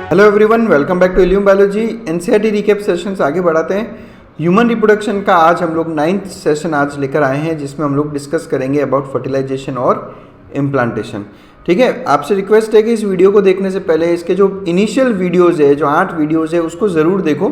Hello everyone, welcome back to Illume biology. NCERT recap sessions आगे बढ़ाते हैं। Human reproduction का आज हम लोग 9th सेशन आज लेकर आए हैं, जिसमें हम लोग डिस्कस करेंगे अबाउट फर्टिलाइजेशन और इम्प्लांटेशन। ठीक है, आपसे रिक्वेस्ट है कि इस वीडियो को देखने से पहले इसके जो इनिशियल वीडियोज़ है, जो 8 वीडियोज़ है, उसको ज़रूर देखो,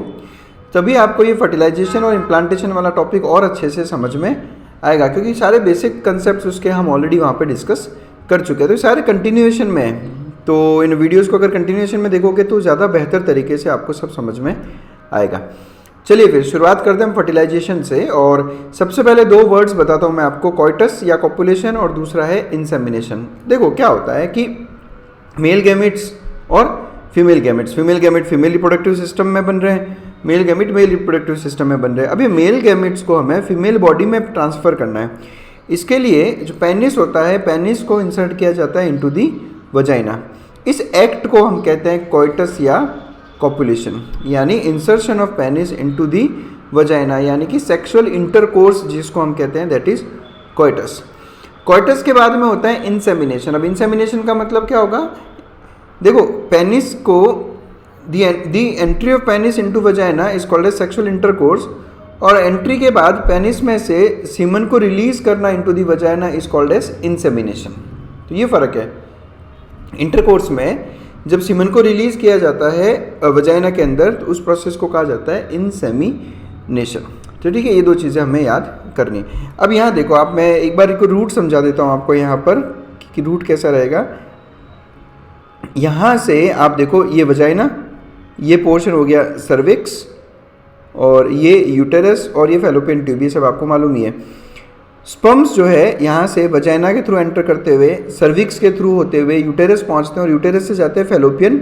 तभी आपको ये फर्टिलाइजेशन और इम्प्लांटेशन वाला टॉपिक और अच्छे से समझ में आएगा, क्योंकि सारे बेसिक कंसेप्ट उसके हम ऑलरेडी वहाँ पर डिस्कस कर चुके हैं, तो सारे कंटिन्यूएशन में है। तो इन वीडियोस को अगर कंटिन्यूएशन में देखोगे तो ज़्यादा बेहतर तरीके से आपको सब समझ में आएगा। चलिए फिर शुरुआत करते हैं हम फर्टिलाइजेशन से। और सबसे पहले 2 वर्ड्स बताता हूँ मैं आपको, कॉइटस या कॉपुलेशन और दूसरा है इंसेमिनेशन। देखो क्या होता है कि मेल गैमेट्स और female gametes, female reproductive system में बन रहे हैं, male gamete male reproductive system में बन रहे हैं। अब ये मेल गैमेट्स को हमें फीमेल बॉडी में ट्रांसफ़र करना है। इसके लिए जो पेनिस होता है, पेनिस को इंसर्ट किया जाता है इनटू दी वजाइना। इस एक्ट को हम कहते हैं कॉइटस या कॉपुलेशन, यानी insertion of penis into the vagina, यानी कि सेक्सुअल इंटरकोर्स जिसको हम कहते हैं, दैट इज कॉइटस। कॉइटस के बाद में होता है इंसेमिनेशन। अब इंसेमिनेशन का मतलब क्या होगा? देखो, पेनिस को the entry of penis into vagina is called as sexual intercourse, और एंट्री के बाद पेनिस में से सीमन को रिलीज करना into the vagina is called as insemination. तो ये फ़र्क है। इंटरकोर्स में जब सीमन को रिलीज किया जाता है वजाइना के अंदर, तो उस प्रोसेस को कहा जाता है इंसेमिनेशन। तो ठीक है, ये 2 चीज़ें हमें याद करनी है। अब यहाँ देखो, आप मैं एक बार इसको रूट समझा देता हूँ आपको यहाँ पर कि रूट कैसा रहेगा। यहाँ से आप देखो, ये वजाइना, ये पोर्शन हो गया सर्विक्स, और ये यूटेरस, और ये फैलोपियन ट्यूब, ये सब आपको मालूम ही है। स्पर्म्स जो है यहाँ से वजाइना के थ्रू एंटर करते हुए, सर्विक्स के थ्रू होते हुए यूटेरस पहुँचते हैं, और यूटेरस से जाते हैं फैलोपियन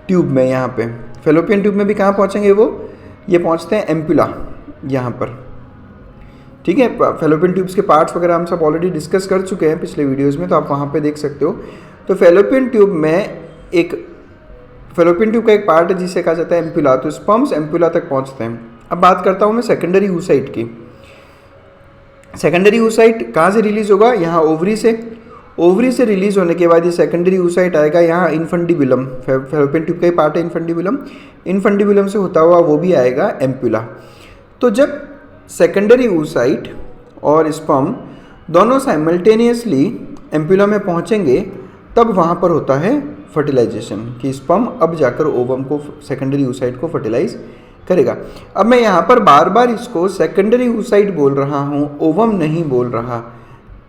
ट्यूब में। यहाँ पे फैलोपियन ट्यूब में भी कहाँ पहुँचेंगे वो? ये पहुँचते हैं एम्पुला यहाँ पर। ठीक है, फैलोपियन ट्यूब्स के पार्ट्स वगैरह हम सब ऑलरेडी डिस्कस कर चुके हैं पिछले वीडियोज़ में, तो आप वहाँ पर देख सकते हो। तो फैलोपियन ट्यूब में फैलोपियन ट्यूब का एक पार्ट है जिसे कहा जाता है एम्पुला। तो स्पर्म्स एम्पुला तक पहुँचते हैं। अब बात करता हूँ मैं सेकेंडरी oocyte की। सेकेंडरी oocyte कहाँ से रिलीज़ होगा? यहाँ ओवरी से। ओवरी से रिलीज़ होने के बाद ये सेकेंडरी oocyte आएगा यहाँ इनफंडिबुलम, फैलोपियन ट्यूब का ही पार्ट है इनफंडिबुलम। इनफंडिबुलम से होता हुआ वो भी आएगा एम्पुला। तो जब सेकेंडरी oocyte और स्पर्म दोनों साइमल्टेनियसली एम्पुला में पहुँचेंगे, तब वहाँ पर होता है फर्टिलाइजेशन, कि स्पर्म अब जाकर ओवम को, सेकेंडरी oocyte को फर्टिलाइज करेगा। अब मैं यहाँ पर बार बार इसको सेकेंडरी oocyte बोल रहा हूँ, ओवम नहीं बोल रहा।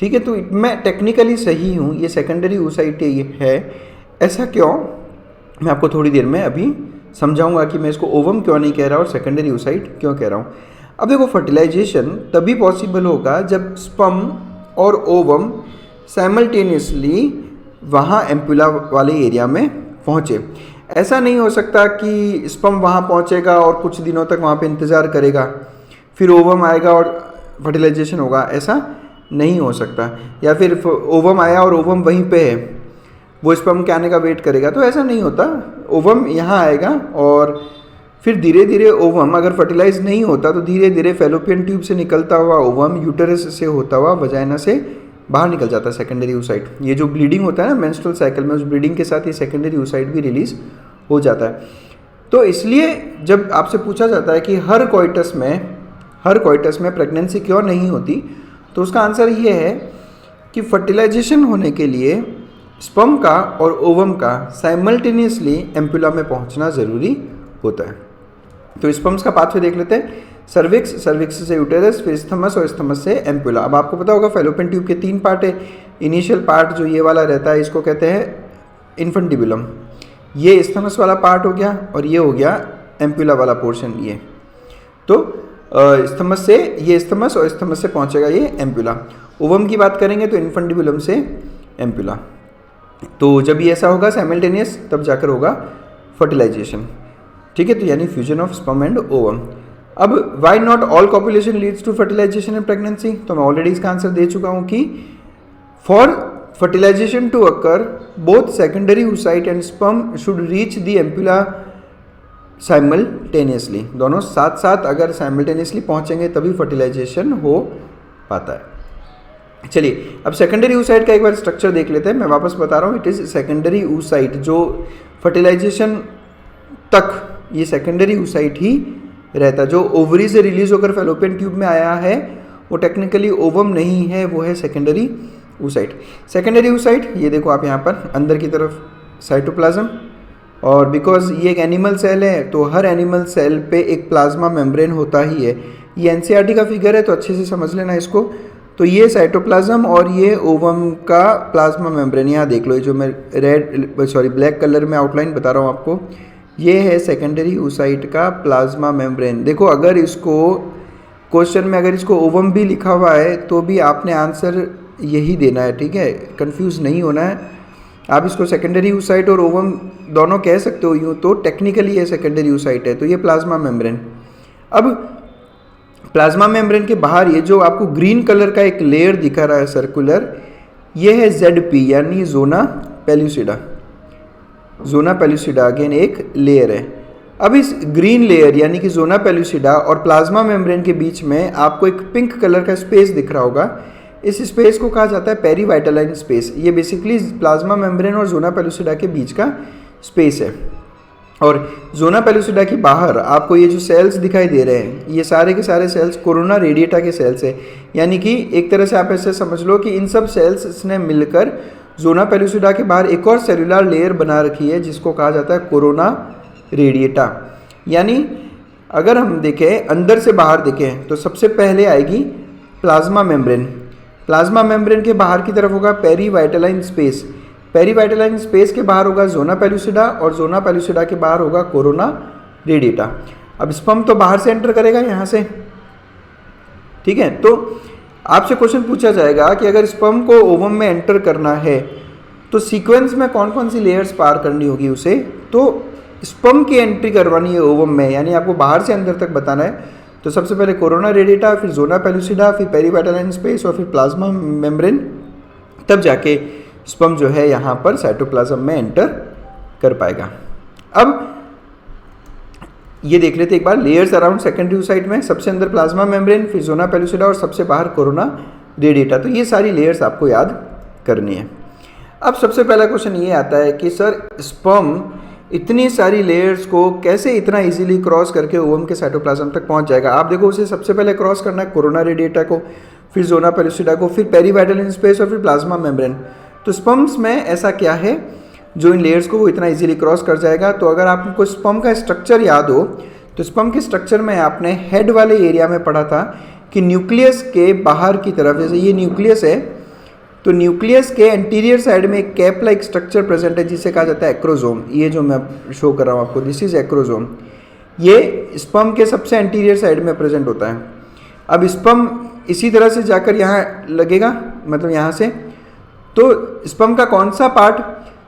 ठीक है, तो मैं टेक्निकली सही हूँ, ये सेकेंडरी oocyte है। ऐसा क्यों? मैं आपको थोड़ी देर में अभी समझाऊंगा कि मैं इसको ओवम क्यों नहीं कह रहा और सेकेंडरी oocyte क्यों कह रहा हूँ। अब देखो, फर्टिलाइजेशन तभी पॉसिबल होगा जब स्पर्म और ओवम साइमल्टेनियसली वहाँ एम्पुला वाले एरिया में पहुँचे। ऐसा नहीं हो सकता कि स्पर्म वहाँ पहुँचेगा और कुछ दिनों तक वहाँ पे इंतज़ार करेगा, फिर ओवम आएगा और फर्टिलाइजेशन होगा, ऐसा नहीं हो सकता। या फिर ओवम आया और ओवम वहीं पे है, वो स्पर्म के आने का वेट करेगा, तो ऐसा नहीं होता। ओवम यहाँ आएगा और फिर धीरे धीरे ओवम अगर फर्टिलाइज नहीं होता तो धीरे धीरे फैलोपियन ट्यूब से निकलता हुआ ओवम यूटेरस से होता हुआ वजाइना से बाहर निकल जाता है सेकेंडरी oocyte। ये जो ब्लीडिंग होता है ना मेंस्ट्रुअल साइकिल में, उस ब्लीडिंग के साथ ये सेकेंडरी oocyte भी रिलीज हो जाता है। तो इसलिए जब आपसे पूछा जाता है कि हर कॉइटस में प्रेगनेंसी क्यों नहीं होती, तो उसका आंसर ये है कि फर्टिलाइजेशन होने के लिए स्पर्म का और ओवम का साइमल्टेनियसली एम्पुला में पहुंचना ज़रूरी होता है। तो स्पर्म्स का पाथवे देख लेते हैं। सर्विक्स से यूटेरस, फिर स्थमस, और स्थमस से एम्पुला। अब आपको पता होगा फैलोपियन ट्यूब के 3 पार्ट है। इनिशियल पार्ट जो ये वाला रहता है, इसको कहते हैं इनफंडिबुलम। ये स्थमस वाला पार्ट हो गया, और ये हो गया एम्पुला वाला पोर्शन। ये तो स्थमस से, ये स्थमस, और स्थमस से पहुंचेगा ये एम्पुला। ओवम की बात करेंगे तो इनफंडिबुलम से एम्पुला। तो जब ये ऐसा होगा साइमल्टेनियस, तब जाकर होगा फर्टिलाइजेशन। ठीक है, तो यानी fusion of sperm and ovum. अब why not all copulation leads to fertilisation and pregnancy? तो मैं ऑलरेडी इसका आंसर दे चुका हूँ कि for fertilisation to occur both secondary oocyte and sperm should reach the ampulla simultaneously. दोनों साथ साथ अगर साइमल्टेनियसली पहुँचेंगे तभी फर्टिलाइजेशन हो पाता है। चलिए, अब सेकेंडरी oocyte का एक बार स्ट्रक्चर देख लेते हैं। मैं वापस बता रहा हूँ, इट इज़ सेकेंडरी oocyte जो फर्टिलाइजेशन तक ये सेकेंडरी oocyte ही रहता है। जो ओवरी से रिलीज होकर फैलोपियन ट्यूब में आया है वो टेक्निकली ओवम नहीं है, वो है सेकेंडरी oocyte। सेकेंडरी oocyte ये देखो आप यहाँ पर अंदर की तरफ साइटोप्लाज्म, और बिकॉज ये एक एनिमल सेल है तो हर एनिमल सेल पे एक प्लाज्मा मेम्ब्रेन होता ही है। ये एनसीईआरटी का फिगर है तो अच्छे से समझ लेना इसको। तो ये साइटोप्लाज्म और ये ओवम का प्लाज्मा मेम्ब्रेन, यहाँ देख लो, ये जो मैं ब्लैक कलर में आउटलाइन बता रहा हूँ आपको, ये है सेकेंडरी oocyte का प्लाज्मा मेम्ब्रेन। देखो अगर इसको क्वेश्चन में अगर इसको ओवम भी लिखा हुआ है तो भी आपने आंसर यही देना है, ठीक है, कंफ्यूज नहीं होना है। आप इसको सेकेंडरी oocyte और ओवम दोनों कह सकते हो यूँ, तो टेक्निकली ये सेकेंडरी oocyte है। तो ये प्लाज्मा मेम्ब्रेन। अब प्लाज्मा मेम्ब्रेन के बाहर ये जो आपको ग्रीन कलर का एक लेयर दिखा रहा है सर्कुलर, ये है ZP यानी जोना पेल्यूसिडा। जोना पेल्यूसिडा अगेन एक लेयर है। अब इस ग्रीन लेयर यानी कि जोना पेल्यूसिडा और प्लाज्मा मेम्ब्रेन के बीच में आपको एक पिंक कलर का स्पेस दिख रहा होगा। इस स्पेस को कहा जाता है पेरीवाइटलाइन स्पेस। ये बेसिकली प्लाज्मा मेम्ब्रेन और जोना पेल्यूसिडा के बीच का स्पेस है। और जोना पेल्यूसिडा के बाहर आपको ये जो सेल्स दिखाई दे रहे हैं, ये सारे के सारे सेल्स कोरोना रेडिएटा के सेल्स है। यानी कि एक तरह से आप ऐसे समझ लो कि इन सब सेल्स ने मिलकर जोना पेल्यूसिडा के बाहर एक और सेलुलर लेयर बना रखी है जिसको कहा जाता है कोरोना रेडिएटा। यानी अगर हम देखें अंदर से बाहर देखें तो सबसे पहले आएगी प्लाज्मा मेम्ब्रेन। प्लाज्मा मेम्ब्रेन के बाहर की तरफ होगा पेरीवाइटलाइन स्पेस। पेरीवाइटलाइन स्पेस के बाहर होगा जोना पेल्यूसिडा और जोना पेल्यूसिडा के बाहर होगा कोरोना रेडिएटा। अब स्पर्म तो बाहर से एंटर करेगा यहाँ से, ठीक है। तो आपसे क्वेश्चन पूछा जाएगा कि अगर स्पर्म को ओवम में एंटर करना है तो सीक्वेंस में कौन कौन सी लेयर्स पार करनी होगी उसे। तो स्पर्म की एंट्री करवानी है ओवम में, यानी आपको बाहर से अंदर तक बताना है। तो सबसे पहले कोरोना रेडिएटा, फिर जोना पेल्यूसिडा, फिर पेरीवाइटलाइन स्पेस और फिर प्लाज्मा मेम्ब्रेन, तब जाके स्पर्म जो है यहाँ पर साइटोप्लाज्म में एंटर कर पाएगा। अब ये देख लेते एक बार लेयर्स अराउंड सेकेंडरी oocyte में। सबसे अंदर प्लाज्मा मेम्ब्रेन, फिर जोना पेल्यूसिडा और सबसे बाहर कोरोना रेडिएटा। तो ये सारी लेयर्स आपको याद करनी है। अब सबसे पहला क्वेश्चन ये आता है कि सर स्पर्म इतनी सारी लेयर्स को कैसे इतना इजीली क्रॉस करके ओवम के साइटोप्लाज्म तक पहुंच जाएगा। आप देखो उसे सबसे पहले क्रॉस करना है कोरोना रेडिएटा को, फिर जोना पेल्यूसिडा को, फिर पेरीवाइटलाइन स्पेस और फिर प्लाज्मा मेम्ब्रेन। तो स्पर्म्स में ऐसा क्या है जो इन लेयर्स को वो इतना इजीली क्रॉस कर जाएगा। तो अगर आपको स्पर्म का स्ट्रक्चर याद हो तो स्पर्म के स्ट्रक्चर में आपने हेड वाले एरिया में पढ़ा था कि न्यूक्लियस के बाहर की तरफ, जैसे ये न्यूक्लियस है तो न्यूक्लियस के एंटीरियर साइड में एक कैप लाइक स्ट्रक्चर प्रेजेंट है जिसे कहा जाता है एक्रोजोम। ये जो मैं शो कर रहा हूँ आपको, दिस इज एक्रोजोम। ये स्पर्म के सबसे एंटीरियर साइड में प्रेजेंट होता है। अब स्पर्म इसी तरह से जाकर यहाँ लगेगा, मतलब यहाँ से, तो स्पर्म का कौन सा पार्ट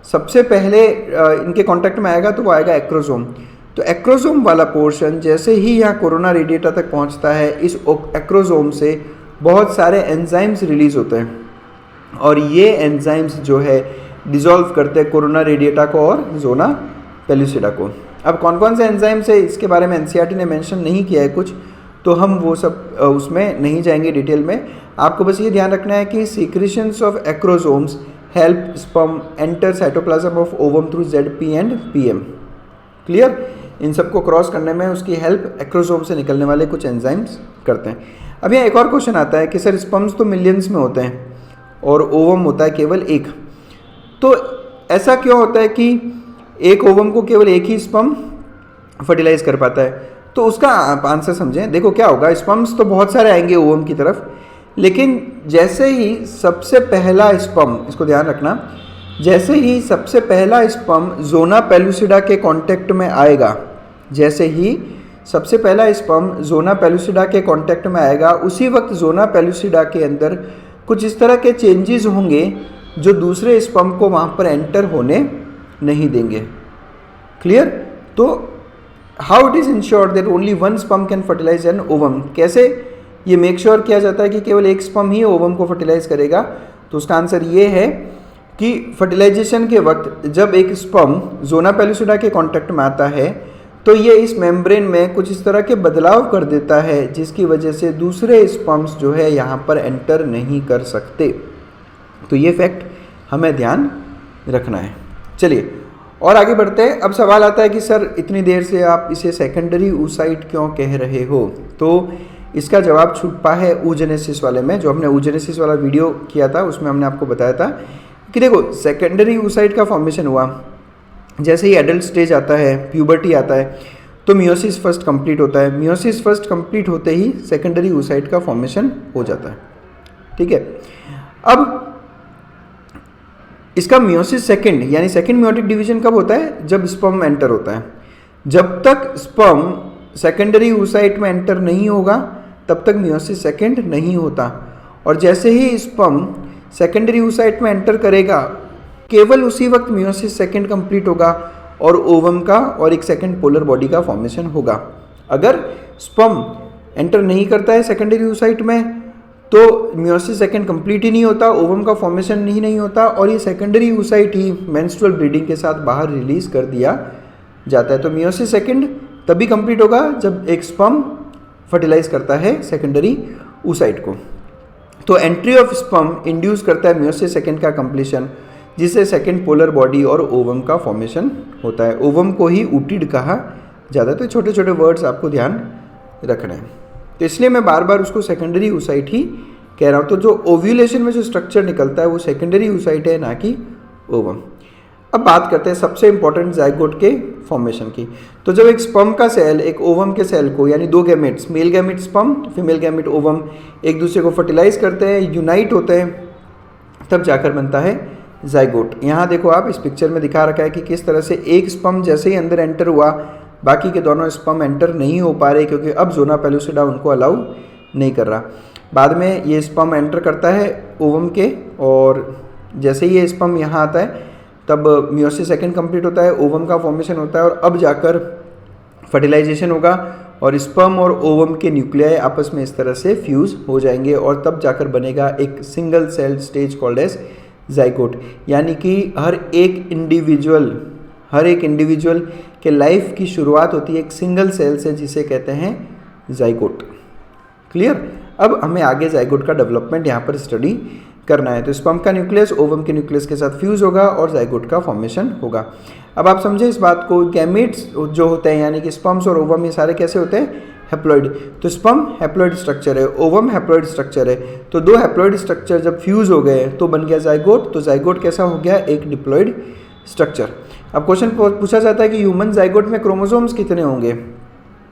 सबसे पहले इनके कांटेक्ट में आएगा, तो वो आएगा एक्रोजोम। तो एक्रोजोम वाला पोर्शन जैसे ही यहाँ कोरोना रेडिएटा तक पहुँचता है, इस एक्रोजोम से बहुत सारे एंजाइम्स रिलीज होते हैं और ये एंजाइम्स जो है डिसॉल्व करते हैं कोरोना रेडिएटा को और जोना पेल्यूसिडा को। अब कौन कौन से एंजाइम्स है इसके बारे में एनसीईआरटी ने मेंशन नहीं किया है कुछ, तो हम वो सब उसमें नहीं जाएंगे डिटेल में। आपको बस ये ध्यान रखना है कि secretions of acrosomes help sperm enter cytoplasm of ovum through ZP and PM। Clear? इन सबको क्रॉस करने में उसकी हेल्प एक्रोजोम से निकलने वाले कुछ एंजाइम्स करते हैं। अब यहाँ एक और क्वेश्चन आता है कि सर स्पर्म्स तो मिलियंस में होते हैं और ओवम होता है केवल एक, तो ऐसा क्यों होता है कि एक ओवम को केवल एक ही स्पर्म फर्टिलाइज कर पाता है? तो उसका आप आंसर समझें। देखो क्या होगा, स्पर्म्स तो बहुत सारे आएंगे ओवम की तरफ, लेकिन जैसे ही सबसे पहला स्पर्म, इसको ध्यान रखना, जैसे ही सबसे पहला स्पर्म जोना पेल्यूसिडा के कांटेक्ट में आएगा, जैसे ही सबसे पहला स्पर्म जोना पेल्यूसिडा के कांटेक्ट में आएगा, उसी वक्त जोना पेल्यूसिडा के अंदर कुछ इस तरह के चेंजेस होंगे जो दूसरे स्पर्म को वहाँ पर एंटर होने नहीं देंगे। क्लियर? तो how it is ensured that only one sperm can fertilise an ovum? कैसे ये मेक श्योर किया जाता है कि केवल एक स्पर्म ही ओवम को फर्टिलाइज करेगा? तो उसका आंसर ये है कि फर्टिलाइजेशन के वक्त जब एक स्पर्म जोना पेल्यूसिडा के कांटेक्ट में आता है तो ये इस मेम्ब्रेन में कुछ इस तरह के बदलाव कर देता है जिसकी वजह से दूसरे स्पर्म्स जो है यहाँ पर एंटर नहीं कर सकते। तो ये फैक्ट हमें ध्यान रखना है। चलिए, और आगे बढ़ते हैं। अब सवाल आता है कि सर इतनी देर से आप इसे सेकेंडरी oocyte क्यों कह रहे हो? तो इसका जवाब छुपा है oogenesis वाले में। जो हमने oogenesis वाला वीडियो किया था उसमें हमने आपको बताया था कि देखो सेकेंडरी oocyte का फॉर्मेशन हुआ जैसे ही एडल्ट स्टेज आता है, प्यूबर्टी आता है, तो मियोसिस फर्स्ट कंप्लीट होता है। मियोसिस फर्स्ट कंप्लीट होते ही सेकेंडरी oocyte का फॉर्मेशन हो जाता है। ठीक है, अब इसका मियोसिस सेकंड यानी सेकंड मियोटिक डिवीजन कब होता है? जब स्पर्म एंटर होता है। जब तक स्पर्म सेकेंडरी oocyte में एंटर नहीं होगा तब तक मियोसिस सेकंड नहीं होता, और जैसे ही स्पर्म सेकेंडरी oocyte में एंटर करेगा केवल उसी वक्त मियोसिस सेकंड कंप्लीट होगा और ओवम का और एक सेकंड पोलर बॉडी का फॉर्मेशन होगा। अगर स्पर्म एंटर नहीं करता है सेकेंडरी oocyte में तो मियोसिस सेकंड कंप्लीट ही नहीं होता, ओवम का फॉर्मेशन ही नहीं होता, और ये सेकेंडरी oocyte ही मेंस्ट्रुअल ब्लीडिंग के साथ बाहर रिलीज कर दिया जाता है। तो मियोसिस सेकंड तभी कंप्लीट होगा जब एक स्पर्म फर्टिलाइज करता है सेकेंडरी oocyte को। तो एंट्री ऑफ स्पर्म इंड्यूस करता है मियोसिस सेकंड का कंप्लीशन, जिससे सेकंड पोलर बॉडी और ओवम का फॉर्मेशन होता है। ओवम को ही ऊटिड कहा जाता है। तो छोटे छोटे वर्ड्स आपको ध्यान रखना है, तो इसलिए मैं बार बार उसको सेकेंडरी oocyte ही कह रहा हूँ। तो जो ओव्यूलेशन में जो स्ट्रक्चर निकलता है वो सेकेंडरी oocyte है, ना कि ओवम। अब बात करते हैं सबसे इंपॉर्टेंट जाइगोट के फॉर्मेशन की। तो जब एक स्पर्म का सेल एक ओवम के सेल को, यानी दो gametes, male gamete sperm, female gamete ovum, एक दूसरे को फर्टिलाइज करते हैं, यूनाइट होते हैं, तब जाकर बनता है जाइगोट। यहाँ देखो आप इस पिक्चर में दिखा रखा है कि किस तरह से एक स्पर्म जैसे ही अंदर एंटर हुआ बाकी के दोनों स्पर्म एंटर नहीं हो पा रहे क्योंकि अब ज़ोना पेलुसिडा उनको अलाउ नहीं कर रहा। बाद में ये स्पर्म एंटर करता है ओवम के, और जैसे ही ये स्पर्म यहाँ आता है तब मियोसिस सेकंड कंप्लीट होता है, ओवम का फॉर्मेशन होता है, और अब जाकर फर्टिलाइजेशन होगा और स्पर्म और ओवम के न्यूक्लियाई आपस में इस तरह से फ्यूज़ हो जाएंगे, और तब जाकर बनेगा एक single cell stage called as zygote. यानी कि हर एक इंडिविजुअल के लाइफ की शुरुआत होती है एक सिंगल सेल से, जिसे कहते हैं जाइगोट। क्लियर? अब हमें आगे जाइगोट का डेवलपमेंट यहाँ पर स्टडी करना है। तो स्पर्म का न्यूक्लियस ओवम के न्यूक्लियस के साथ फ्यूज होगा और जाइगोट का फॉर्मेशन होगा। अब आप समझे इस बात को, गैमेट्स जो होते हैं यानी कि स्पर्म्स और ओवम, ये सारे कैसे होते हैं? हैप्लॉइड। तो स्पर्म हैप्लॉइड स्ट्रक्चर है, ओवम हैप्लॉइड स्ट्रक्चर है। तो दो हैप्लॉइड स्ट्रक्चर जब फ्यूज हो गए तो बन गया जाइगोट। तो जाइगोट कैसा हो गया? एक डिप्लॉइड स्ट्रक्चर। अब क्वेश्चन पूछा जाता है कि ह्यूमन जाइगोट में क्रोमोसोम्स कितने होंगे?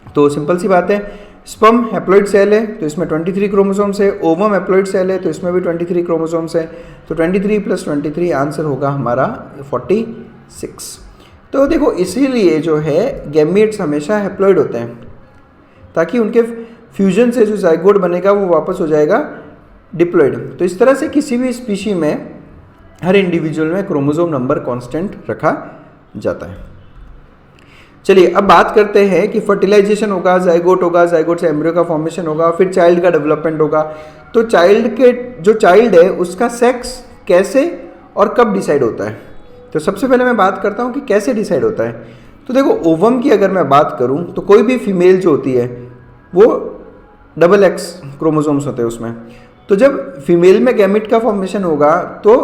तो सिंपल सी बात है, स्पर्म हैप्लॉइड सेल है तो इसमें 23 क्रोमोसोम्स है, ओवम हैप्लॉइड सेल है तो इसमें भी 23 क्रोमोसोम्स है। तो 23 + 23 आंसर होगा हमारा 46। तो देखो इसीलिए जो है गैमेट्स हमेशा हैप्लॉइड होते हैं, ताकि उनके फ्यूजन से जो जाइगोट बनेगा वो वापस हो जाएगा डिप्लॉइड। तो इस तरह से किसी भी स्पीशी में हर इंडिविजुअल में क्रोमोसोम नंबर कांस्टेंट रखा जाता है। चलिए अब बात करते हैं कि फर्टिलाइजेशन होगा, जाइगोट होगा, जाइगोट से एम्ब्रियो का फॉर्मेशन होगा, फिर चाइल्ड का डेवलपमेंट होगा। तो चाइल्ड है उसका सेक्स कैसे और कब डिसाइड होता है? तो सबसे पहले मैं बात करता हूँ कि कैसे डिसाइड होता है। तो देखो ओवम की अगर मैं बात करूँ तो कोई भी फीमेल जो होती है वो XX क्रोमोसोम्स होते हैं उसमें। तो जब फीमेल में गैमेट का फॉर्मेशन होगा तो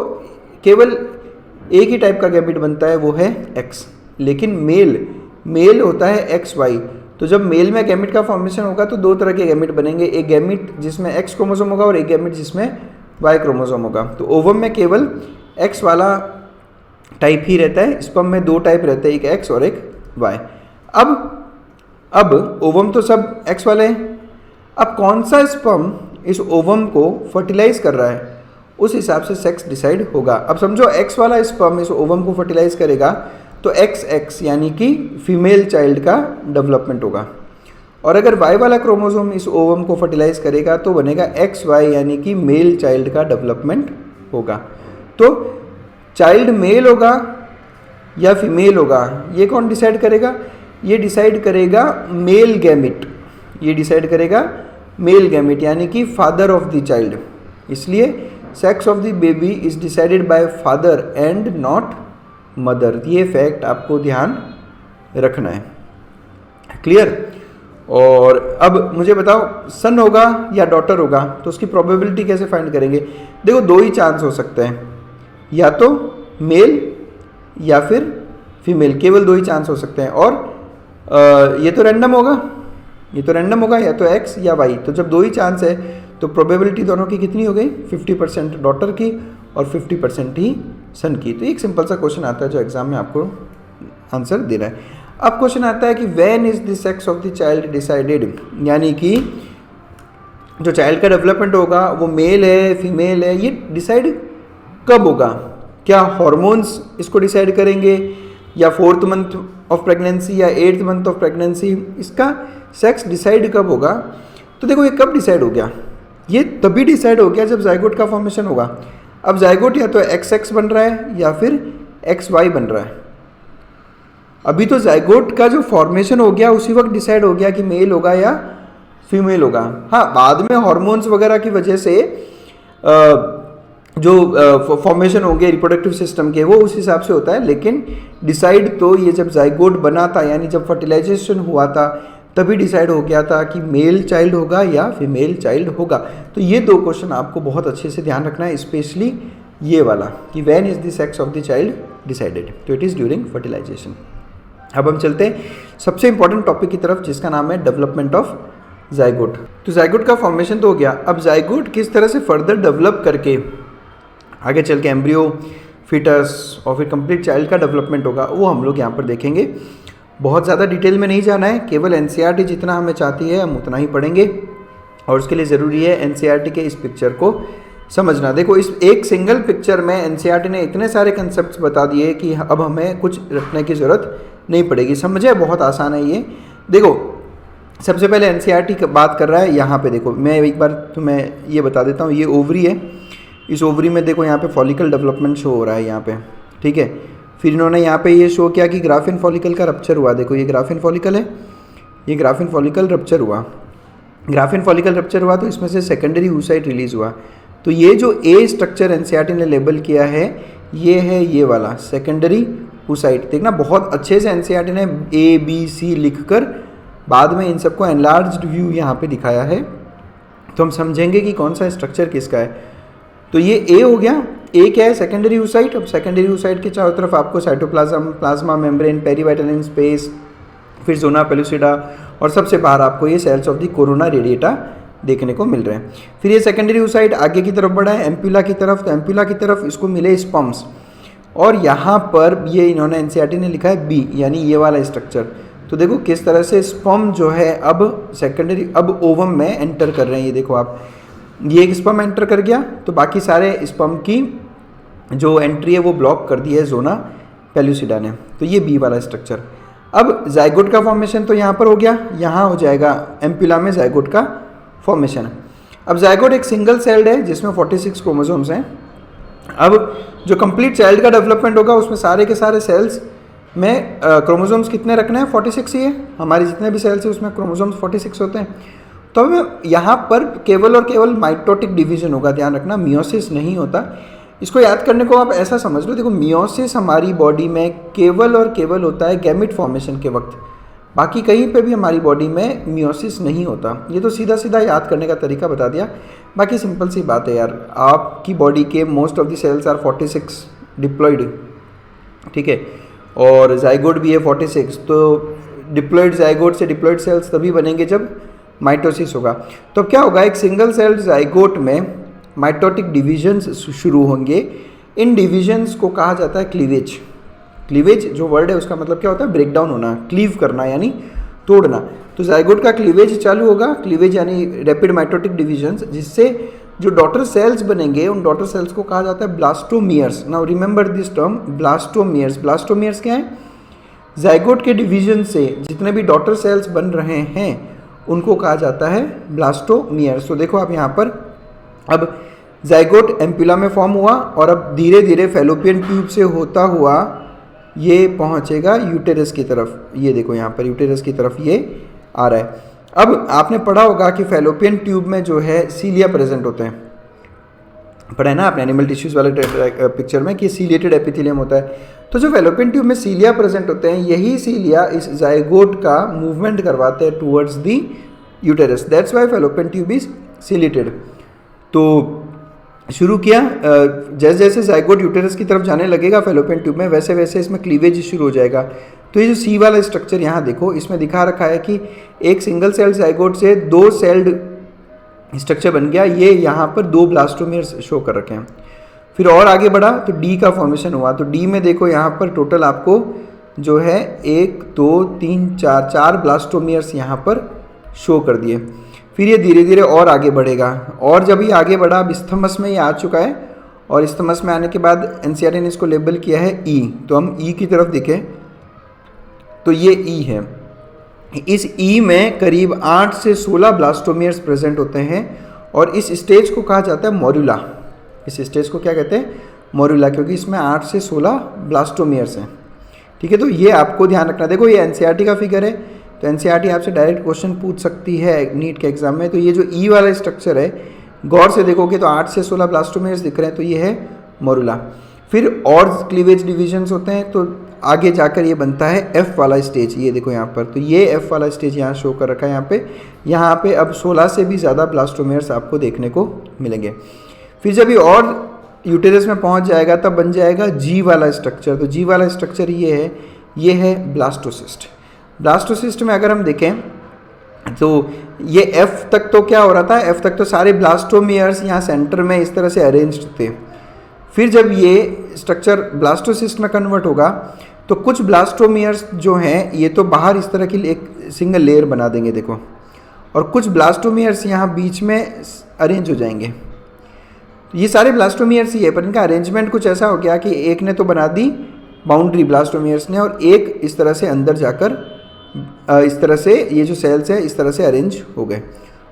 केवल एक ही टाइप का गैमेट बनता है, वो है X। लेकिन मेल होता है XY। तो जब मेल में गैमेट का फॉर्मेशन होगा तो दो तरह के गैमेट बनेंगे, एक गैमेट जिसमें X क्रोमोसोम होगा और एक गैमेट जिसमें Y क्रोमोसोम होगा। तो ओवम में केवल X वाला टाइप ही रहता है, स्पर्म में दो टाइप रहते हैं, एक X और एक Y। अब ओवम तो सब X वाले हैं। अब कौन सा स्पर्म इस ओवम को फर्टिलाइज कर रहा है उस हिसाब से सेक्स डिसाइड होगा। अब समझो X वाला स्पर्म इस ओवम को फर्टिलाइज करेगा तो XX यानी कि फीमेल चाइल्ड का डेवलपमेंट होगा, और अगर Y वाला क्रोमोसोम इस ओवम को फर्टिलाइज करेगा तो बनेगा XY यानी कि मेल चाइल्ड का डेवलपमेंट होगा। तो चाइल्ड मेल होगा या फीमेल होगा ये कौन डिसाइड करेगा? ये डिसाइड करेगा मेल गैमेट। ये डिसाइड करेगा मेल गैमेट यानी कि फादर ऑफ द चाइल्ड। इसलिए sex of the baby is decided by father and not mother. ये फैक्ट आपको ध्यान रखना है। क्लियर? और अब मुझे बताओ सन होगा या डॉटर होगा तो उसकी प्रोबेबिलिटी कैसे फाइंड करेंगे? देखो दो ही चांस हो सकते हैं, या तो मेल या फिर फीमेल, केवल 2 ही चांस हो सकते हैं। और ये तो रैंडम होगा, ये तो रैंडम होगा, या तो एक्स या वाई। तो जब 2 ही चांस है तो प्रोबेबिलिटी दोनों की कितनी हो गई, 50% डॉटर की और 50% ही सन की। तो एक सिंपल सा क्वेश्चन आता है जो एग्जाम में आपको आंसर दे रहा है। अब क्वेश्चन आता है कि when is the sex of the child decided, यानी कि जो चाइल्ड का डेवलपमेंट होगा वो मेल है फीमेल है, ये डिसाइड कब होगा? क्या हॉर्मोन्स इसको डिसाइड करेंगे, या 4th मंथ ऑफ प्रेगनेंसी या 8th मंथ ऑफ प्रेगनेंसी? इसका सेक्स डिसाइड कब होगा? तो देखो ये कब डिसाइड हो गया, ये तभी डिसाइड हो गया जब जाइगोट का फॉर्मेशन होगा। अब जाइगोट या तो XX बन रहा है या फिर XY बन रहा है। अभी तो जाइगोट का जो फॉर्मेशन हो गया उसी वक्त डिसाइड हो गया कि मेल होगा या फीमेल होगा। हाँ, बाद में हार्मोन्स वगैरह की वजह से जो फॉर्मेशन होंगे रिप्रोडक्टिव सिस्टम के वो उस हिसाब से होता है, लेकिन डिसाइड तो ये जब जाइगोट बना था, यानी जब फर्टिलाइजेशन हुआ था, तभी डिसाइड हो गया था कि मेल चाइल्ड होगा या फीमेल चाइल्ड होगा। तो ये 2 क्वेश्चन आपको बहुत अच्छे से ध्यान रखना है, स्पेशली ये वाला कि when is the sex of the child decided, तो इट इज़ ड्यूरिंग फर्टिलाइजेशन। अब हम चलते हैं सबसे इंपॉर्टेंट टॉपिक की तरफ जिसका नाम है डेवलपमेंट ऑफ जाइगोट। तो जाइगोट का फॉर्मेशन तो हो गया, अब जाइगोट किस तरह से फर्दर डेवलप करके आगे चल के एम्ब्रियो, फिटस और फिर कंप्लीट चाइल्ड का डेवलपमेंट होगा, वो हम लोग यहाँ पर देखेंगे। बहुत ज़्यादा डिटेल में नहीं जाना है, केवल NCERT जितना हमें चाहती है हम उतना ही पढ़ेंगे, और उसके लिए ज़रूरी है NCERT के इस पिक्चर को समझना। देखो इस एक सिंगल पिक्चर में NCERT ने इतने सारे कंसेप्ट्स बता दिए कि अब हमें कुछ रखने की ज़रूरत नहीं पड़ेगी। समझे, बहुत आसान है ये। देखो सबसे पहले NCERT बात कर रहा है यहाँ पे, देखो मैं एक बार तुम्हें ये बता देता हूँ, ये ओवरी है, इस ओवरी में देखो यहाँ पे फॉलिकल डेवलपमेंट शो हो रहा है यहाँ पे, ठीक है। फिर इन्होंने यहाँ पे ये शो किया कि ग्राफिन फॉलिकल का रप्चर हुआ। देखो ये ग्राफिन फॉलिकल है, ये ग्राफिन फॉलिकल रप्चर हुआ, ग्राफिन फॉलिकल रप्चर हुआ तो इसमें से सेकेंडरी oocyte रिलीज हुआ। तो ये जो ए स्ट्रक्चर NCERT ने लेबल किया है ये है ये वाला सेकेंडरी oocyte। देखना बहुत अच्छे से NCERT ने ABC लिखकर बाद में इन सबको एनलार्ज्ड व्यू यहाँ पे दिखाया है, तो हम समझेंगे कि कौन सा स्ट्रक्चर किसका है। तो ये ए हो गया, ए क्या है, सेकेंडरी oocyte। अब सेकेंडरी oocyte के चारों तरफ आपको cytoplasm, plasma membrane, perivitelline space, फिर जोना पेलुसिडा, और सबसे बाहर आपको ये cells of the corona radiata देखने को मिल रहे हैं। फिर ये सेकेंडरी oocyte आगे की तरफ बढ़ा है एम्प्यूला की तरफ, तो एम्प्यूला की तरफ इसको मिले स्पम्स, और यहाँ पर ये इन्होंने NCERT ने लिखा है बी, यानी ये वाला स्ट्रक्चर। तो देखो किस तरह से स्पर्म जो है अब सेकेंडरी, अब ओवम में एंटर कर रहे हैं। ये देखो आप, ये एक स्पर्म एंटर कर गया तो बाकी सारे स्पर्म की जो एंट्री है वो ब्लॉक कर दी है जोना पेलुसिडा ने। तो ये बी वाला स्ट्रक्चर। अब जाइगोट का फॉर्मेशन तो यहाँ पर हो गया, यहाँ हो जाएगा एम्प्यूला में जाइगोट का फॉर्मेशन। अब जाइगोट एक सिंगल सेल्ड है जिसमें 46 क्रोमोसोम्स हैं। अब जो कंप्लीट चाइल्ड का डेवलपमेंट होगा उसमें सारे के सारे सेल्स में क्रोमोसोम्स कितने रखने हैं, 46 ही है। हमारे जितने भी सेल्स हैं उसमें क्रोमोसोम्स 46 होते हैं। तो अब यहाँ पर केवल और केवल माइटोटिक डिवीजन होगा, ध्यान रखना, मियोसिस नहीं होता। इसको याद करने को आप ऐसा समझ लो, देखो मियोसिस हमारी बॉडी में केवल और केवल होता है गैमिट फॉर्मेशन के वक्त, बाकी कहीं पे भी हमारी बॉडी में मियोसिस नहीं होता। ये तो सीधा सीधा याद करने का तरीका बता दिया, बाकी सिंपल सी बात है यार। आपकी बॉडी के most of the cells are 46 diploid, ठीक है, और जाइगोट भी है 46। तो डिप्लॉयड जाइगोट से डिप्लॉयड सेल्स तभी बनेंगे जब माइटोसिस होगा। तो अब क्या होगा, एक सिंगल सेल्ड जाइगोट में माइटोटिक डिविजन्स शुरू होंगे। इन डिविजन्स को कहा जाता है क्लीवेज। क्लीवेज जो वर्ड है उसका मतलब क्या होता है, ब्रेक डाउन होना, क्लीव करना यानी तोड़ना। तो जाइगोट का क्लीवेज चालू होगा, क्लीवेज यानी रैपिड माइटोटिक डिविजन्स, जिससे जो डॉटर सेल्स बनेंगे उन डॉटर सेल्स को कहा जाता है blastomeres. Now remember this term blastomeres. Blastomeres क्या है, जाइगोट के डिवीजन से जितने भी डॉटर सेल्स बन रहे हैं उनको कहा जाता है ब्लास्टोमियर्स। तो देखो आप यहाँ पर, अब जाइगोट एम्प्यूला में फॉर्म हुआ और अब धीरे धीरे फैलोपियन ट्यूब से होता हुआ ये पहुँचेगा यूटेरस की तरफ। ये देखो यहाँ पर यूटेरस की तरफ ये आ रहा है। अब आपने पढ़ा होगा कि फैलोपियन ट्यूब में जो है सीलिया प्रेजेंट होते हैं, पढ़ा है ना आपने एनिमल टिश्यूज वाले पिक्चर में कि सीलिएटेड एपिथेलियम होता है। तो जो फैलोपियन ट्यूब में सीलिया प्रेजेंट होते हैं, यही सीलिया इस जाइगोट का मूवमेंट करवाते हैं towards the uterus. That's why fallopian tube is ciliated. तो शुरू किया, जैसे जैसे जाइगोट यूटेरस की तरफ जाने लगेगा फैलोपियन ट्यूब में, वैसे वैसे इसमें क्लीवेज शुरू हो जाएगा। तो ये जो सी वाला स्ट्रक्चर यहाँ देखो, इसमें दिखा रखा है कि एक सिंगल सेल जाइगोट से 2 सेल्ड स्ट्रक्चर बन गया। ये यहाँ पर 2 ब्लास्टोमियर्स शो कर रखे हैं। फिर और आगे बढ़ा तो डी का फॉर्मेशन हुआ। तो डी में देखो यहाँ पर टोटल आपको जो है 1 2 3 4 ब्लास्टोमियर्स यहाँ पर शो कर दिए। फिर ये धीरे धीरे और आगे बढ़ेगा, और जब ये आगे बढ़ा, अब स्थमस में ये आ चुका है, और स्थमस में आने के बाद एनसीईआरटी ने इसको लेबल किया है ई। तो हम ई की तरफ देखें तो ये ई है। इस ई में करीब 8 से 16 ब्लास्टोमियर्स प्रेजेंट होते हैं, और इस स्टेज को कहा जाता है मोरुला। इस स्टेज को क्या कहते हैं? मोरुला, क्योंकि इसमें 8 से 16 ब्लास्टोमियर्स हैं। ठीक है, तो ये आपको ध्यान रखना। देखो ये एनसीईआरटी का फिगर है, तो एनसीईआरटी आपसे डायरेक्ट क्वेश्चन पूछ सकती है नीट के एग्जाम में। तो ये जो ई वाला स्ट्रक्चर है, गौर से देखोगे तो 8 से 16 ब्लास्टोमियर्स दिख रहे हैं, तो ये है मोरुला। फिर और क्लीवेज डिविजन्स होते हैं, तो आगे जाकर ये बनता है एफ वाला स्टेज। ये देखो यहाँ पर, तो ये एफ वाला स्टेज यहाँ शो कर रखा है। यहाँ पे अब 16 से भी ज़्यादा ब्लास्टोमियर्स आपको देखने को मिलेंगे। फिर जब ये और यूटेरस में पहुँच जाएगा तब बन जाएगा जी वाला स्ट्रक्चर। तो जी वाला स्ट्रक्चर ये है ब्लास्टोसिस्ट। ब्लास्टोसिस्ट में अगर हम देखें तो ये एफ तक तो क्या हो रहा था, एफ तक तो सारे ब्लास्टोमियर्स यहाँ सेंटर में इस तरह से अरेंज्ड थे। फिर जब ये स्ट्रक्चर ब्लास्टोसिस्ट में कन्वर्ट होगा तो कुछ ब्लास्टोमियर्स जो हैं ये तो बाहर इस तरह की एक सिंगल लेयर बना देंगे, देखो, और कुछ ब्लास्टोमियर्स यहाँ बीच में अरेंज हो जाएंगे। ये सारे ब्लास्टोमियर्स ही है, पर इनका अरेंजमेंट कुछ ऐसा हो गया कि एक ने तो बना दी बाउंड्री ब्लास्टोमियर्स ने, और एक इस तरह से अंदर जाकर इस तरह से ये जो सेल्स है इस तरह से अरेंज हो गए,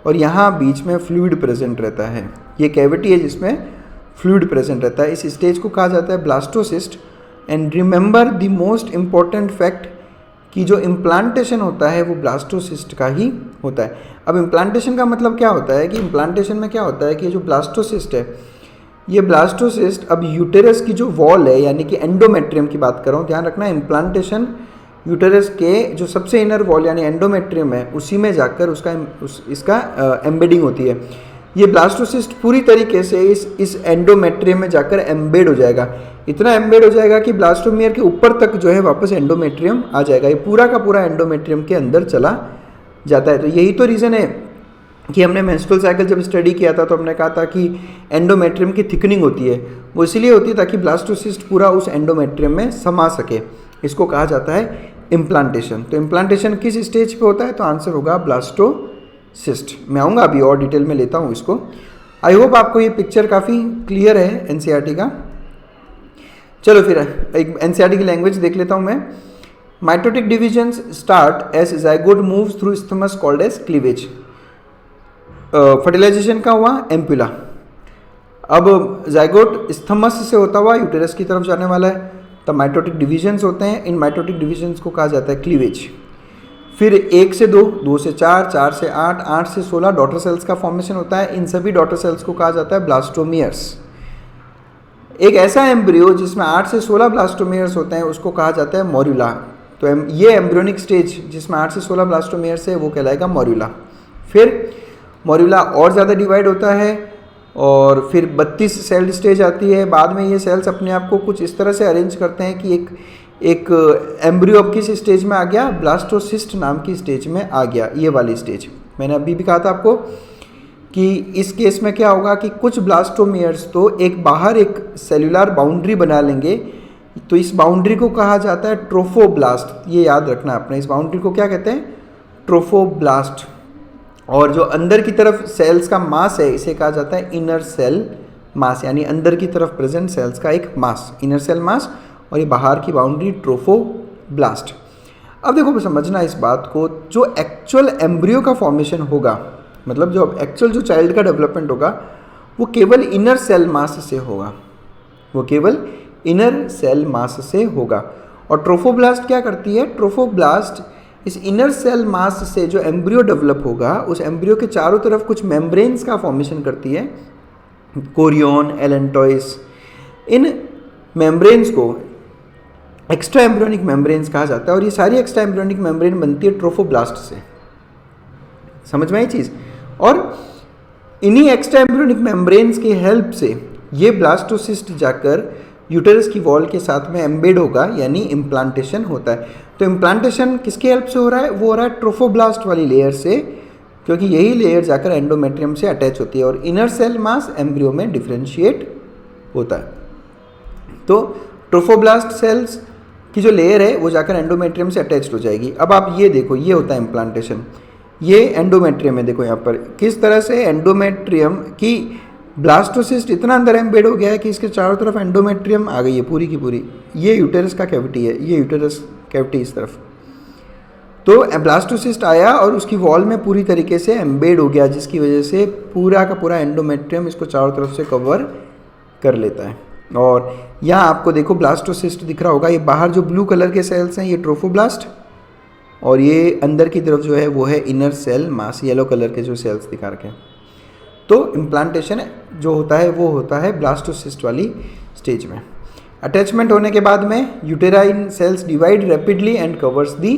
और यहाँ बीच में फ्लूइड प्रेजेंट रहता है। ये कैविटी है जिसमें फ्लूइड प्रेजेंट रहता है। इस स्टेज को कहा जाता है blastocyst. And remember the most important fact कि जो इम्प्लांटेशन होता है वो ब्लास्टोसिस्ट का ही होता है। अब इम्प्लांटेशन का मतलब क्या होता है कि इम्प्लांटेशन में क्या होता है कि जो ब्लास्टोसिस्ट है, ये ब्लास्टोसिस्ट अब यूटेरस की जो वॉल है, यानी कि एंडोमेट्रियम की बात कर रहा हूँ, ध्यान रखना, इम्प्लांटेशन यूटेरस के जो सबसे इनर वॉल यानी एंडोमेट्रियम है उसी में जाकर इसका एम्बेडिंग होती है। ये ब्लास्टोसिस्ट पूरी तरीके से इस एंडोमेट्रियम में जाकर एम्बेड हो जाएगा। इतना एम्बेड हो जाएगा कि ब्लास्टोमियर के ऊपर तक जो है वापस एंडोमेट्रियम आ जाएगा। ये पूरा का पूरा एंडोमेट्रियम के अंदर चला जाता है। तो यही तो रीज़न है कि हमने मेंस्ट्रुअल साइकिल जब स्टडी किया था तो हमने कहा था कि एंडोमेट्रियम की थिकनिंग होती है, वो इसलिए होती है ताकि ब्लास्टोसिस्ट पूरा उस एंडोमेट्रियम में समा सके। इसको कहा जाता है इम्प्लांटेशन। तो इम्प्लांटेशन किस स्टेज पे होता है? तो आंसर होगा ब्लास्टोसिस्ट। मैं आऊँगा अभी और डिटेल में लेता हूँ इसको। आई होप आपको ये पिक्चर काफ़ी क्लियर है एनसीईआरटी का। चलो फिर एक एनसीईआरटी की लैंग्वेज देख लेता हूँ मैं। Mitotic divisions start as zygote moves through isthmus called as cleavage. Fertilisation का हुआ एम्पुला। अब जाइगोट स्थमस से होता हुआ यूटेरस की तरफ जाने वाला है, तब माइटोटिक डिविजन्स होते हैं। इन माइटोटिक डिविजन्स को कहा जाता है क्लीवेज। फिर 1 से 2, 2 से 4, 4 से 8, 8 से 16 डॉटर सेल्स का फॉर्मेशन होता है। इन सभी डॉटर सेल्स को कहा जाता है ब्लास्टोमियर्स। एक ऐसा एम्ब्रियो जिसमें 8 से 16 ब्लास्टोमियर्स होते हैं उसको कहा जाता है मोरुला। तो ये एम्ब्रियोनिक स्टेज जिसमें 8 से 16 ब्लास्टोमियर्स है वो कहलाएगा मोरुला। फिर मोरुला और ज़्यादा डिवाइड होता है और फिर 32 सेल स्टेज आती है। बाद में ये सेल्स अपने आप को कुछ इस तरह से अरेंज करते हैं कि एक एम्ब्रियो अब किस स्टेज में आ गया, ब्लास्टोसिस्ट नाम की स्टेज में आ गया। ये वाली स्टेज मैंने अभी भी कहा था आपको कि इस केस में क्या होगा कि कुछ ब्लास्टोमियर्स तो एक बाहर एक सेलुलर बाउंड्री बना लेंगे, तो इस बाउंड्री को कहा जाता है ट्रोफोब्लास्ट। ये याद रखना आपने, इस बाउंड्री को क्या कहते हैं? ट्रोफोब्लास्ट। और जो अंदर की तरफ सेल्स का मास है इसे कहा जाता है इनर सेल मास, यानी अंदर की तरफ प्रेजेंट सेल्स का एक मास, इनर सेल मास, और ये बाहर की बाउंड्री ट्रोफोब्लास्ट। अब देखो समझना इस बात को, जो एक्चुअल एम्ब्रियो का फॉर्मेशन होगा, मतलब जो एक्चुअल जो चाइल्ड का डेवलपमेंट होगा वो केवल इनर सेल मास से होगा, वो केवल इनर सेल मास से होगा। और ट्रोफोब्लास्ट क्या करती है? ट्रोफोब्लास्ट इस इनर सेल मास से जो एम्ब्रियो डेवलप होगा उस एम्ब्रियो के चारों तरफ कुछ मेम्ब्रेन्स का फॉर्मेशन करती है, कोरियन, एलेंटॉइस। इन मेम्ब्रेन्स को एक्स्ट्रा एम्ब्रियोनिक मेम्ब्रेन्स कहा जाता है और ये सारी एक्स्ट्रा एम्ब्रियोनिक मेम्ब्रेन बनती है ट्रोफोब्लास्ट से। समझ में आई चीज़? और इन्हीं एक्स्ट्रा एम्ब्रियोनिक मेम्ब्रेन्स की हेल्प से ये ब्लास्टोसिस्ट जाकर यूटेरस की वॉल के साथ में एम्बेड होगा, यानी इम्प्लांटेशन होता है। तो इम्प्लांटेशन किसकी हेल्प से हो रहा है? वो हो रहा है ट्रोफोब्लास्ट वाली लेयर से, क्योंकि यही लेयर जाकर एंडोमेट्रियम से अटैच होती है और इनर सेल मास एम्ब्रियो में डिफ्रेंशिएट होता है। तो ट्रोफोब्लास्ट सेल्स की जो लेयर है वो जाकर एंडोमेट्रियम से अटैच्ड हो जाएगी। अब आप ये देखो, ये होता है इम्प्लांटेशन, ये एंडोमेट्रियम है। देखो यहाँ पर किस तरह से एंडोमेट्रियम की ब्लास्टोसिस्ट इतना अंदर एम्बेड हो गया है कि इसके चारों तरफ एंडोमेट्रियम आ गई है पूरी की पूरी। ये यूटेरस का कैविटी है, ये यूटेरस कैविटी इस तरफ। तो ब्लास्टोसिस्ट आया और उसकी वॉल में पूरी तरीके से एम्बेड हो गया, जिसकी वजह से पूरा का पूरा एंडोमेट्रियम इसको चारों तरफ से कवर कर लेता है। और यहाँ आपको देखो ब्लास्टोसिस्ट दिख रहा होगा, ये बाहर जो ब्लू कलर के सेल्स हैं ये ट्रोफोब्लास्ट, और ये अंदर की तरफ जो है वो है inner cell mass, yellow colour के जो सेल्स दिखा रखे हैं। तो इम्प्लांटेशन जो होता है वो होता है ब्लास्टोसिस्ट वाली स्टेज में। अटैचमेंट होने के बाद में uterine cells divide rapidly and covers the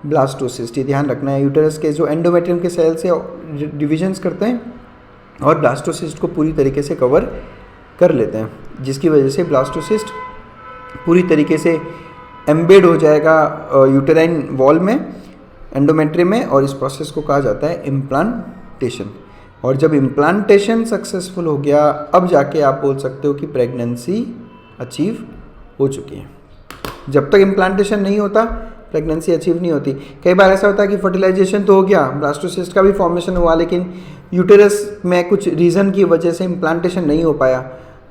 blastocyst. ये ध्यान रखना है, यूटेरस के जो एंडोमेट्रियम के सेल्स है डिविजन्स करते हैं और ब्लास्टोसिस्ट को पूरी तरीके से कवर कर लेते हैं, जिसकी वजह से ब्लास्टोसिस्ट पूरी तरीके से एम्बेड हो जाएगा यूटेराइन वॉल में, एंडोमेट्रियम में, और इस प्रोसेस को कहा जाता है इम्प्लांटेशन। और जब इम्प्लांटेशन सक्सेसफुल हो गया, अब जाके आप बोल सकते हो कि प्रेगनेंसी अचीव हो चुकी है। जब तक इम्प्लांटेशन नहीं होता प्रेगनेंसी अचीव नहीं होती। कई बार ऐसा होता है कि फर्टिलाइजेशन तो हो गया, ब्लास्टोसिस्ट का भी फॉर्मेशन हुआ, लेकिन यूटेरस में कुछ रीज़न की वजह से इम्प्लांटेशन नहीं हो पाया।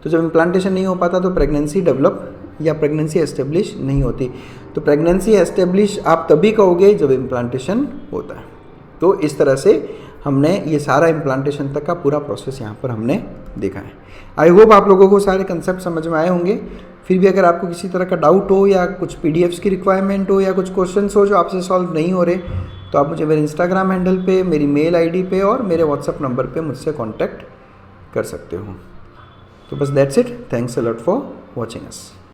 तो जब इम्प्लांटेशन नहीं हो पाता तो प्रेगनेंसी डेवलप या प्रेगनेंसी एस्टेब्लिश नहीं होती। तो प्रेगनेंसी एस्टेब्लिश आप तभी कहोगे जब इम्प्लांटेशन होता है। तो इस तरह से हमने ये सारा इम्प्लांटेशन तक का पूरा प्रोसेस यहाँ पर हमने देखा है। आई होप आप लोगों को सारे कंसेप्ट समझ में आए होंगे। फिर भी अगर आपको किसी तरह का डाउट हो या कुछ पीडीएफ्स की रिक्वायरमेंट हो या कुछ क्वेश्चंस हो जो आपसे सॉल्व नहीं हो रहे, तो आप मुझे मेरे इंस्टाग्राम हैंडल पे, मेरी मेल आईडी पे और मेरे व्हाट्सएप नंबर पे मुझसे कांटेक्ट कर सकते हो। तो बस that's it. Thanks a lot for watching us.